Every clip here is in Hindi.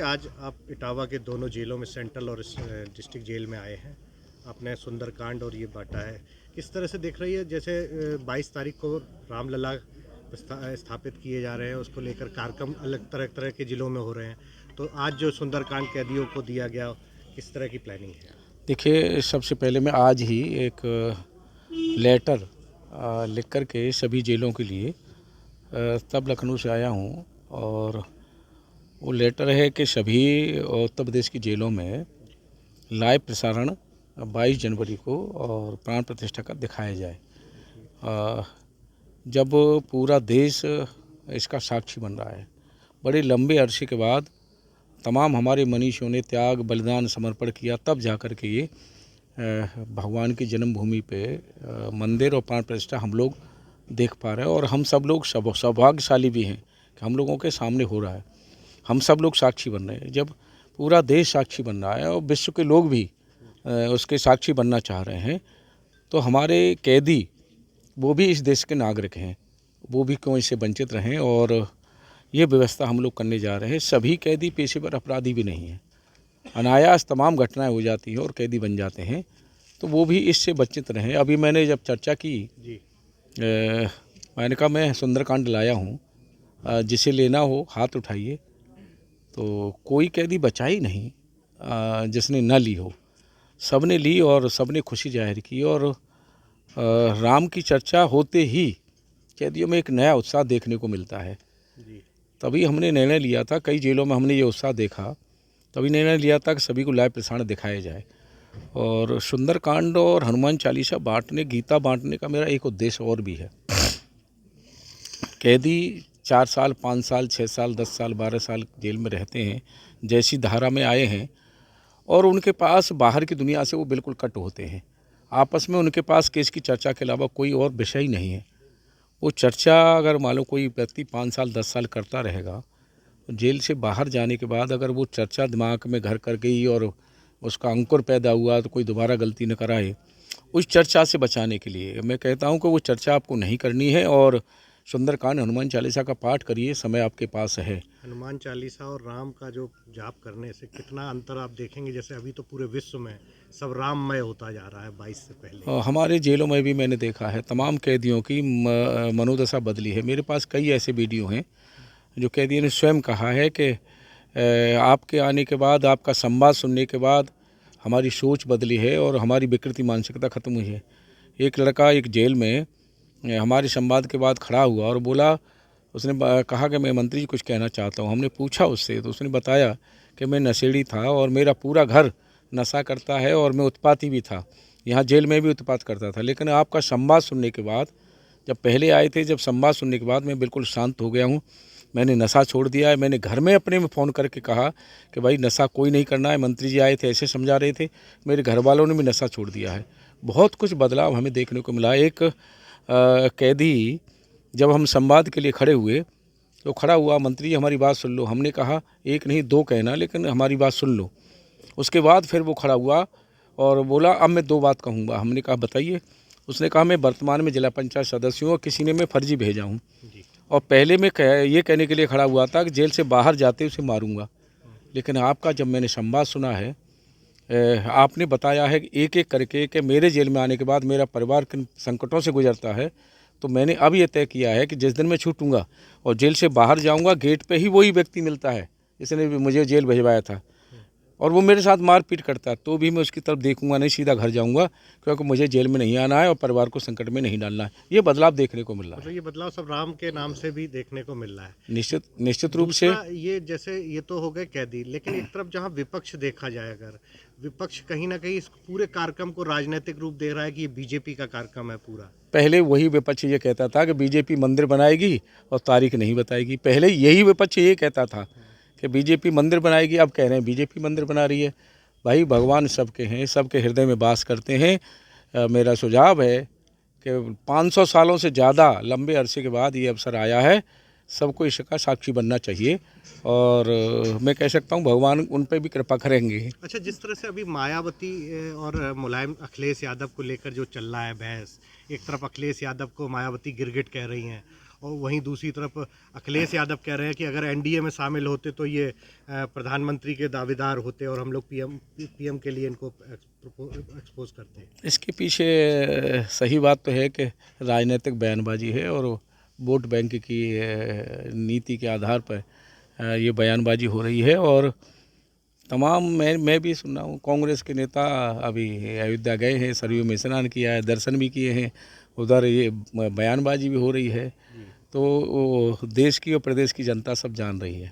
आज आप इटावा के दोनों जेलों में सेंट्रल और डिस्ट्रिक्ट जेल में आए हैं। आपने सुंदरकांड और ये बांटा है, किस तरह से देख रही है? जैसे 22 तारीख को रामलला स्थापित किए जा रहे हैं, उसको लेकर कार्यक्रम अलग तरह तरह के ज़िलों में हो रहे हैं, तो आज जो सुंदरकांड कैदियों को दिया गया, किस तरह की प्लानिंग है? देखिए, सबसे पहले मैं आज ही एक लेटर लिख कर के सभी जेलों के लिए तब लखनऊ से आया हूँ। और वो लेटर है कि सभी उत्तर प्रदेश की जेलों में लाइव प्रसारण 22 जनवरी को और प्राण प्रतिष्ठा का दिखाया जाए। जब पूरा देश इसका साक्षी बन रहा है, बड़े लंबे अरसे के बाद तमाम हमारे मनीषियों ने त्याग बलिदान समर्पण किया, तब जाकर के ये भगवान की जन्मभूमि पे मंदिर और प्राण प्रतिष्ठा हम लोग देख पा रहे हैं। और हम सब लोग सौभाग्यशाली भी हैं कि हम लोगों के सामने हो रहा है, हम सब लोग साक्षी बन रहे हैं। जब पूरा देश साक्षी बन रहा है और विश्व के लोग भी उसके साक्षी बनना चाह रहे हैं, तो हमारे कैदी वो भी इस देश के नागरिक हैं, वो भी क्यों इससे वंचित रहें। और ये व्यवस्था हम लोग करने जा रहे हैं। सभी कैदी पेशेवर अपराधी भी नहीं हैं, अनायास तमाम घटनाएं हो जाती हैं और कैदी बन जाते हैं, तो वो भी इससे वंचित रहें। अभी मैंने जब चर्चा की जी। मैंने कहा मैं सुंदरकांड लाया हूँ, जिसे लेना हो हाथ उठाइए। तो कोई कैदी बचा ही नहीं जिसने न ली हो, सब ने ली और सब ने खुशी जाहिर की। और राम की चर्चा होते ही कैदियों में एक नया उत्साह देखने को मिलता है। जी। तभी हमने निर्णय लिया था, कई जेलों में हमने ये उत्साह देखा, तभी निर्णय लिया था कि सभी को लाइव प्रसारण दिखाया जाए। और सुंदरकांड और हनुमान चालीसा बांटने, गीता बांटने का मेरा एक उद्देश्य और भी है। कैदी 4 साल, 5 साल, 6 साल, 10 साल, 12 साल जेल में रहते हैं, जैसी धारा में आए हैं, और उनके पास बाहर की दुनिया से वो बिल्कुल कट होते हैं। आपस में उनके पास केस की चर्चा के अलावा कोई और विषय ही नहीं है। वो चर्चा अगर मान लो कोई व्यक्ति 5 साल 10 साल करता रहेगा, जेल से बाहर जाने के बाद अगर वो चर्चा दिमाग में घर कर गई और उसका अंकुर पैदा हुआ, तो कोई दोबारा गलती न कराए। उस चर्चा से बचाने के लिए मैं कहता हूँ कि वो चर्चा आपको नहीं करनी है, और सुंदरकांड हनुमान चालीसा का पाठ करिए, समय आपके पास है। हनुमान चालीसा और राम का जो जाप करने से कितना अंतर आप देखेंगे? जैसे अभी तो पूरे विश्व में सब राममय होता जा रहा है 22 से पहले। हमारे जेलों में भी मैंने देखा है, तमाम कैदियों की मनोदशा बदली है। मेरे पास कई ऐसे वीडियो हैं जो कैदियों ने स्वयं कहा है कि आपके आने के बाद, आपका संवाद सुनने के बाद हमारी सोच बदली है और हमारी विकृति मानसिकता ख़त्म हुई है। एक लड़का एक जेल में हमारे संवाद के बाद खड़ा हुआ और बोला, उसने कहा कि मैं मंत्री जी कुछ कहना चाहता हूँ। हमने पूछा उससे, तो उसने बताया कि मैं नशेड़ी था और मेरा पूरा घर नशा करता है और मैं उत्पाती भी था, यहाँ जेल में भी उत्पात करता था। लेकिन आपका संवाद सुनने के बाद, जब पहले आए थे, जब संवाद सुनने के बाद मैं बिल्कुल शांत हो गया हूँ, मैंने नशा छोड़ दिया है। मैंने घर में अपने में फ़ोन करके कहा कि भाई नशा कोई नहीं करना है, मंत्री जी आए थे ऐसे समझा रहे थे, मेरे घर वालों ने भी नशा छोड़ दिया है। बहुत कुछ बदलाव हमें देखने को मिला। एक कैदी जब हम संवाद के लिए खड़े हुए, तो खड़ा हुआ, मंत्री जी हमारी बात सुन लो। हमने कहा एक नहीं दो कहना, लेकिन हमारी बात सुन लो। उसके बाद फिर वो खड़ा हुआ और बोला अब मैं 2 बात कहूँगा। हमने कहा बताइए। उसने कहा मैं वर्तमान में जिला पंचायत सदस्य हूँ और किसी ने मैं फर्जी भेजा हूँ, और पहले मैं ये कहने के लिए खड़ा हुआ था कि जेल से बाहर जाते उसे मारूंगा। लेकिन आपका जब मैंने संवाद सुना है, आपने बताया है कि एक एक करके कि मेरे जेल में आने के बाद मेरा परिवार किन संकटों से गुजरता है, तो मैंने अब ये तय किया है कि जिस दिन मैं छूटूंगा और जेल से बाहर जाऊंगा, गेट पे ही वही व्यक्ति मिलता है जिसने मुझे जेल भिजवाया था, और वो मेरे साथ मारपीट करता है, तो भी मैं उसकी तरफ देखूंगा नहीं, सीधा घर जाऊंगा, क्योंकि मुझे जेल में नहीं आना है और परिवार को संकट में नहीं डालना है। ये बदलाव देखने को मिल रहा है। मतलब ये बदलाव सब राम के नाम से भी देखने को मिल रहा है। निश्चित रूप से। ये जैसे ये तो हो गए कैदी, लेकिन एक तरफ जहां विपक्ष देखा जाए, अगर विपक्ष कहीं ना कहीं इस पूरे कार्यक्रम को राजनीतिक रूप दे रहा है कि ये बीजेपी का कार्यक्रम है पूरा। पहले वही विपक्ष ये कहता था कि बीजेपी मंदिर बनाएगी और तारीख नहीं बताएगी। पहले यही विपक्ष ये कहता था कि बीजेपी मंदिर बनाएगी, अब कह रहे हैं बीजेपी मंदिर बना रही है। भाई भगवान सबके हैं, सबके हृदय में वास करते हैं। मेरा सुझाव है कि 500 सालों से ज़्यादा लंबे अरसे के बाद ये अवसर आया है, सबको इसका साक्षी बनना चाहिए, और मैं कह सकता हूँ भगवान उन पर भी कृपा करेंगे। अच्छा, जिस तरह से अभी मायावती और मुलायम अखिलेश यादव को लेकर जो चल रहा है बहस, एक तरफ अखिलेश यादव को मायावती गिरगिट कह रही हैं और वहीं दूसरी तरफ अखिलेश यादव कह रहे हैं कि अगर एनडीए में शामिल होते तो ये प्रधानमंत्री के दावेदार होते और हम लोग पीएम के लिए इनको एक्सपोज करते हैं। इसके पीछे सही बात तो है कि राजनीतिक बयानबाजी है और वोट बैंक की नीति के आधार पर ये बयानबाजी हो रही है। और तमाम मैं भी सुन रहा हूँ कांग्रेस के नेता अभी अयोध्या गए हैं, सरयू में स्नान किया है, दर्शन भी किए हैं, उधर ये बयानबाजी भी हो रही है, तो देश की और प्रदेश की जनता सब जान रही है।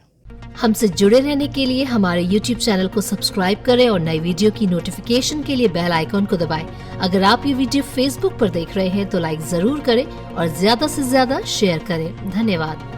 हमसे जुड़े रहने के लिए हमारे YouTube चैनल को सब्सक्राइब करें और नई वीडियो की नोटिफिकेशन के लिए बेल आइकॉन को दबाएं। अगर आप ये वीडियो Facebook पर देख रहे हैं तो लाइक जरूर करें और ज्यादा से ज्यादा शेयर करें। धन्यवाद।